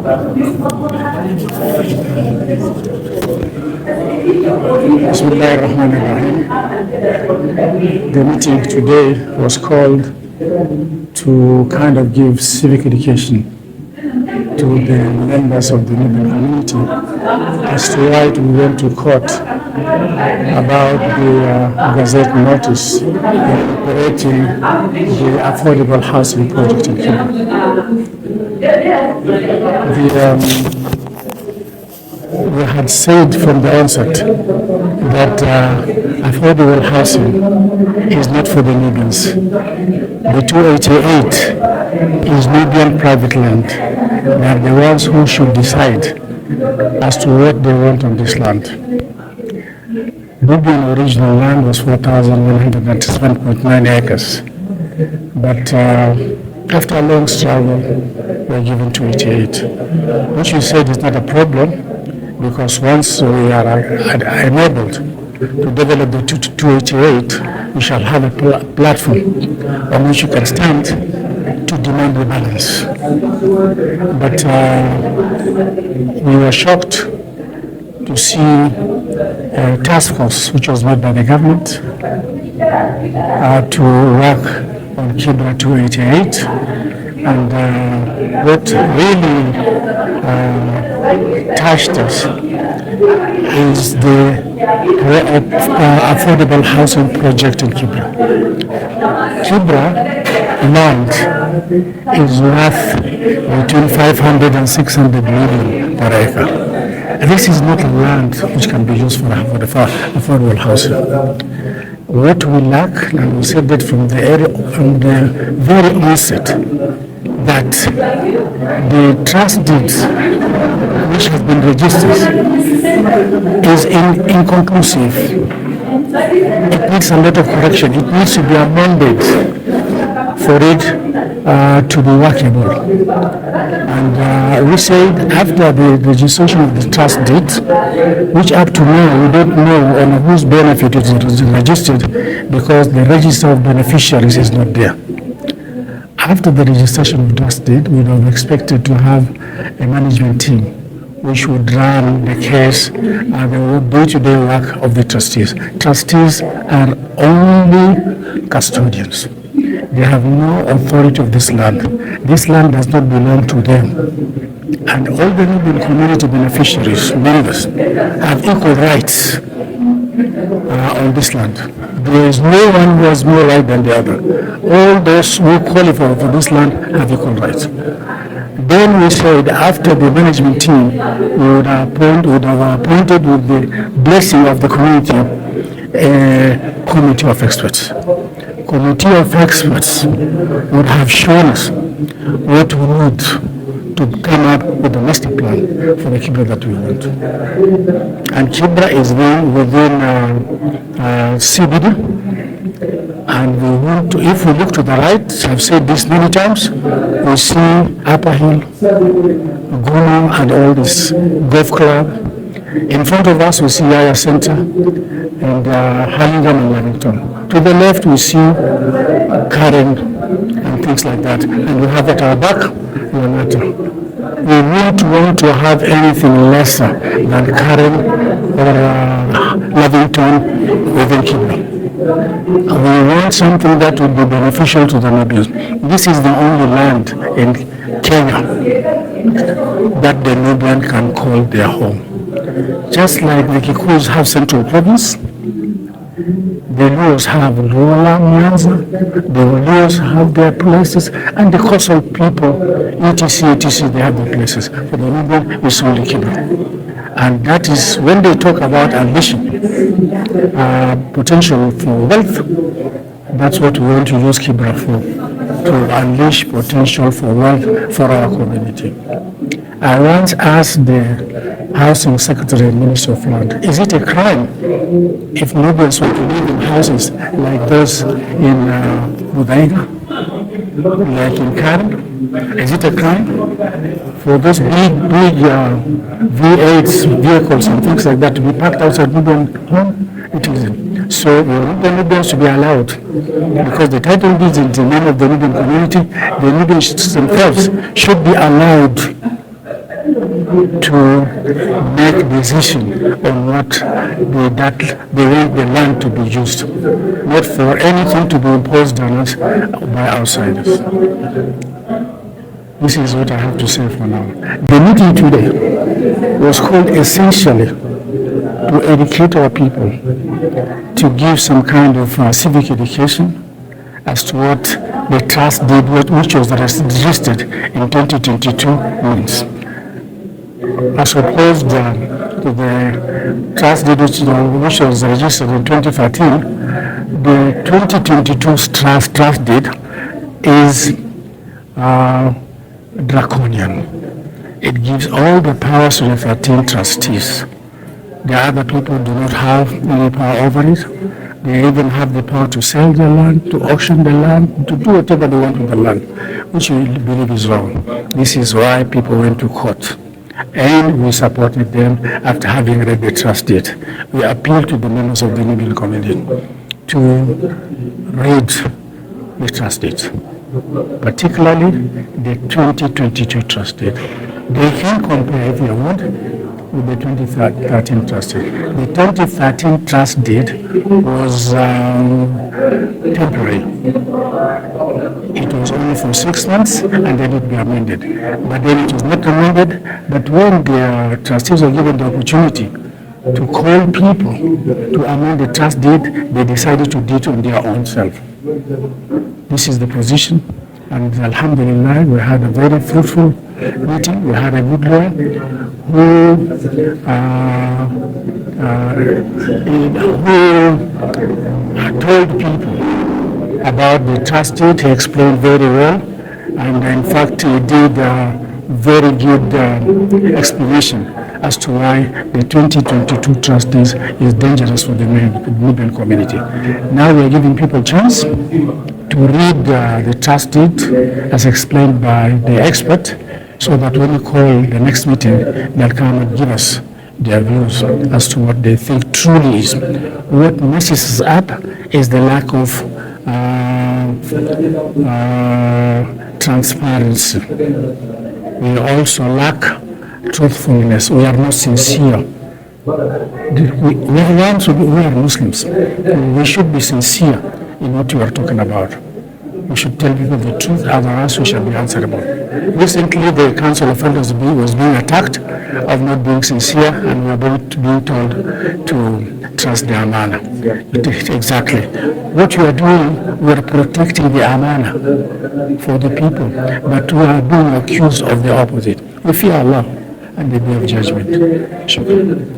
Bismillahirrahmanirrahim. The meeting today was called to kind of give civic education to the members of the Nubian community as to why we went to court about the Gazette notice operating the affordable housing project in Kenya. We had said from the onset that affordable housing is not for the Nubians. The 288 is Nubian private land. They are the ones who should decide as to what they want on this land. Nubian original land was 4,197.9 acres, but after a long struggle, we were given 288, which we said is not a problem, because once we are enabled to develop the 288, we shall have a platform on which you can stand to demand the balance. But we were shocked to see a task force which was made by the government to work on Kibra 288, and what really touched us is the affordable housing project in Kibra. Kibra land is worth between 500 and 600 million per acre. This is not land which can be used for affordable housing. What we lack, and we said that from the very onset, that the trust deeds which have been registered is inconclusive. It needs a lot of correction. It needs to be amended for it to be workable. And we said after the registration of the trust deed, which up to now we don't know on whose benefit it is registered, because the register of beneficiaries is not there. After the registration of trust deed, we would have expected to have a management team which would run the case and the day-to-day work of the trustees. Trustees are only custodians. They have no authority of this land. This land does not belong to them. And all the Nubian community beneficiaries, members, have equal rights on this land. There is no one who has more right than the other. All those who qualify for this land have equal rights. Then we said after the management team would have appointed with the blessing of the community a committee of experts. Committee of experts would have shown us what we need to come up with a master plan for the Kibra that we want. And Kibra is then within CBD, and we want to, if we look to the right, I've said this many times, we see Upper Hill, Guma, and all this golf club. In front of us, we see Yaya Center and Halligan and Lamington. To the left, we see Karen and things like that. And we have at our back, Lanata. We won't want to have anything lesser than Karen or Lavington within Kibra. We want something that would be beneficial to the Nubians. This is the only land in Kenya that the Nubian can call their home. Just like the Kikuyus have Central Province, the Luos have Luola, Nyanza, the Luos have their places, and the coastal people, etc., they have their places. For the Nubian, it's only Kibra. And that is when they talk about unleashing potential for wealth, that's what we want to use Kibra for, to unleash potential for wealth for our community. I once asked the Housing Secretary and Minister of Land, is it a crime if Nubians want to live in houses like those in Budaiga, like in Karen? Is it a crime for those big V8 vehicles and things like that to be parked outside Nubian home? It isn't. So we want the Nubians to be allowed, because the title deeds in the name of the Nubian community, the Nubians themselves should be allowed to make decision on what they want the land to be used, not for anything to be imposed on us by outsiders. This is what I have to say for now. The meeting today was called essentially to educate our people, to give some kind of civic education as to what the trust deed, which was registered in 2022 means. As opposed to the trust deed which was registered in 2013, the 2022 trust deed is draconian. It gives all the powers to the 13 trustees. The other people do not have any power over it. They even have the power to sell the land, to auction the land, to do whatever they want with the land, which we believe is wrong. This is why people went to court. And we supported them after having read the trust deed. We appealed to the members of the Nubian community to read the trust deed, particularly the 2022 trust deed. They can compare, if you want, with the 2013 trust deed. The 2013 trust deed was temporary. It was only for 6 months and then it be amended. But then it was not amended, but when the trustees were given the opportunity to call people to amend the trust deed, they decided to do it on their own self. This is the position, and alhamdulillah, we had a very fruitful meeting. We had a good lawyer who told people about the trust deed. He explained very well, and in fact he did a very good explanation as to why the 2022 trust deed is dangerous for the Nubian community. Now we are giving people a chance to read the trust deed as explained by the expert, so that when we call the next meeting, they'll come and give us their views as to what they think truly is. What messes us up is the lack of transparency. We also lack truthfulness. We are not sincere. We are Muslims. We should be sincere in what we are talking about. We should tell people the truth, otherwise we shall be answerable. Recently, the Council of Elders was being attacked of not being sincere, and we are being told to trust the amana. Exactly. What we are doing, we are protecting the amana for the people, but we are being accused of the opposite. We fear Allah and the day of judgment. Shukran.